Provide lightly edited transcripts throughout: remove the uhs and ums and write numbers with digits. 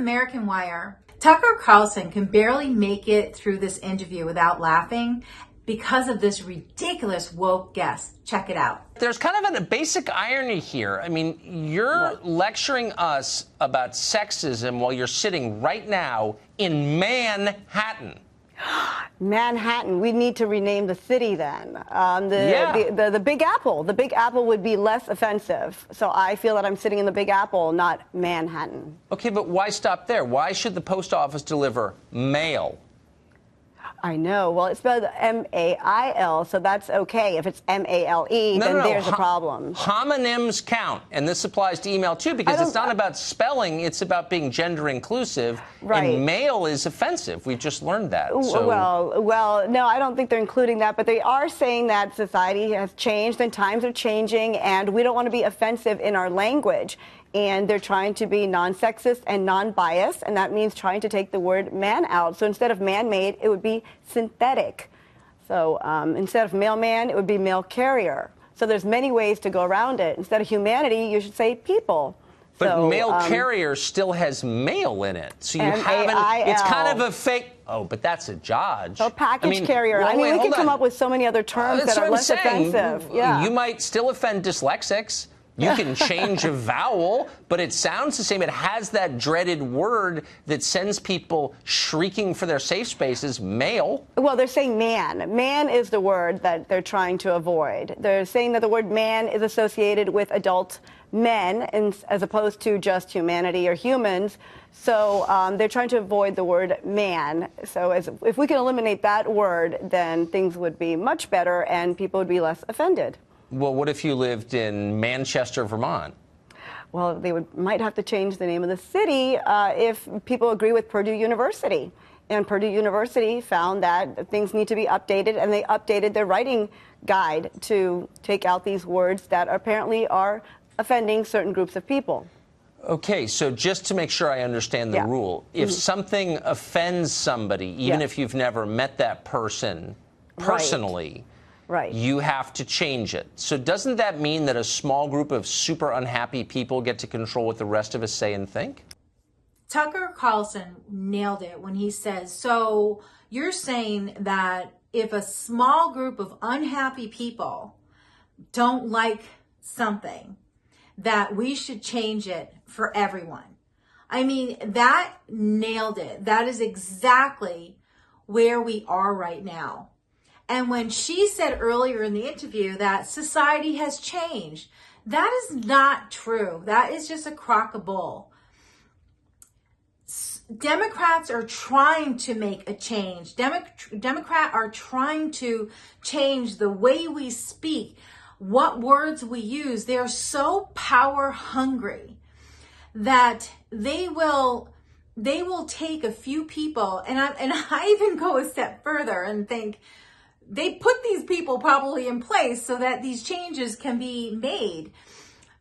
American Wire. Tucker Carlson can barely make it through this interview without laughing because of this ridiculous woke guest. Check it out. There's kind of a basic irony here. I mean, you're lecturing us about sexism while you're sitting right now in Manhattan. Manhattan. We need to rename the city then. The Big Apple. The Big Apple would be less offensive. So I feel that I'm sitting in the Big Apple, not Manhattan. Okay, but why stop there? Why should the post office deliver mail? I know. Well, it's spelled M-A-I-L, so that's okay. If it's M-A-L-E, then there's a problem. Homonyms count, and this applies to email too, because it's not about spelling, it's about being gender inclusive. Right. And mail is offensive. We've just learned that. So. Well, no, I don't think they're including that, but they are saying that society has changed and times are changing, and we don't want to be offensive in our language. And they're trying to be non-sexist and non-biased, and that means trying to take the word man out. So instead of man-made, it would be synthetic. So instead of mailman, it would be mail carrier. So there's many ways to go around it. Instead of humanity, you should say people. But mail carrier still has mail in it. So you haven't, it's kind of a fake. Oh, but that's a Dodge. Oh, package carrier. Well, we can come up with so many other terms that are less offensive. Yeah. You might still offend dyslexics. You can change a vowel, but it sounds the same. It has that dreaded word that sends people shrieking for their safe spaces, mail. Well, they're saying man. Man is the word that they're trying to avoid. They're saying that the word man is associated with adult men as opposed to just humanity or humans. So they're trying to avoid the word man. So if we can eliminate that word, then things would be much better and people would be less offended. Well, what if you lived in Manchester, Vermont? Well, they might have to change the name of the city if people agree with Purdue University. And Purdue University found that things need to be updated, and they updated their writing guide to take out these words that apparently are offending certain groups of people. Okay, so just to make sure I understand the rule, if something offends somebody, even if you've never met that person personally, you have to change it. So doesn't that mean that a small group of super unhappy people get to control what the rest of us say and think? Tucker Carlson nailed it when he says, so you're saying that if a small group of unhappy people don't like something, that we should change it for everyone. I mean, that nailed it. That is exactly where we are right now. And when she said earlier in the interview that society has changed, that is not true. That is just a crock of bull. Democrats are trying to make a change. Democrats are trying to change the way we speak, what words we use. They are so power hungry that they will take a few people, and I even go a step further and think, they put these people probably in place so that these changes can be made.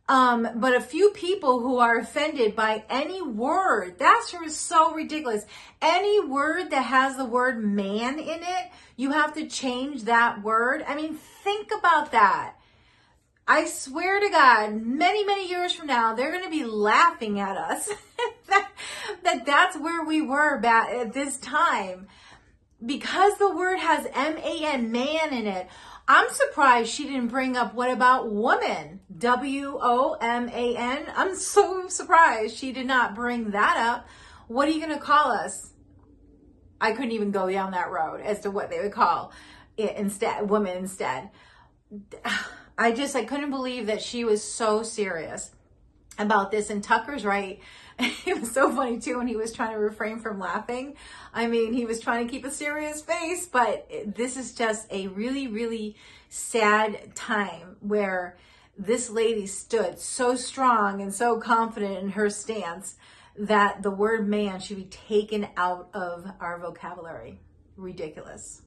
But a few people who are offended by any word, that's so ridiculous. Any word that has the word man in it, you have to change that word. I mean, think about that. I swear to God, many, many years from now, they're going to be laughing at us that's where we were back at this time. Because the word has M-A-N, man in it, I'm surprised she didn't bring up what about woman, W-O-M-A-N. I'm so surprised she did not bring that up. What are you going to call us? I couldn't even go down that road as to what they would call it instead, woman instead. I couldn't believe that she was so serious about this. And Tucker's right. It was so funny too when he was trying to refrain from laughing. I mean, he was trying to keep a serious face, but this is just a really, really sad time where this lady stood so strong and so confident in her stance that the word man should be taken out of our vocabulary. Ridiculous.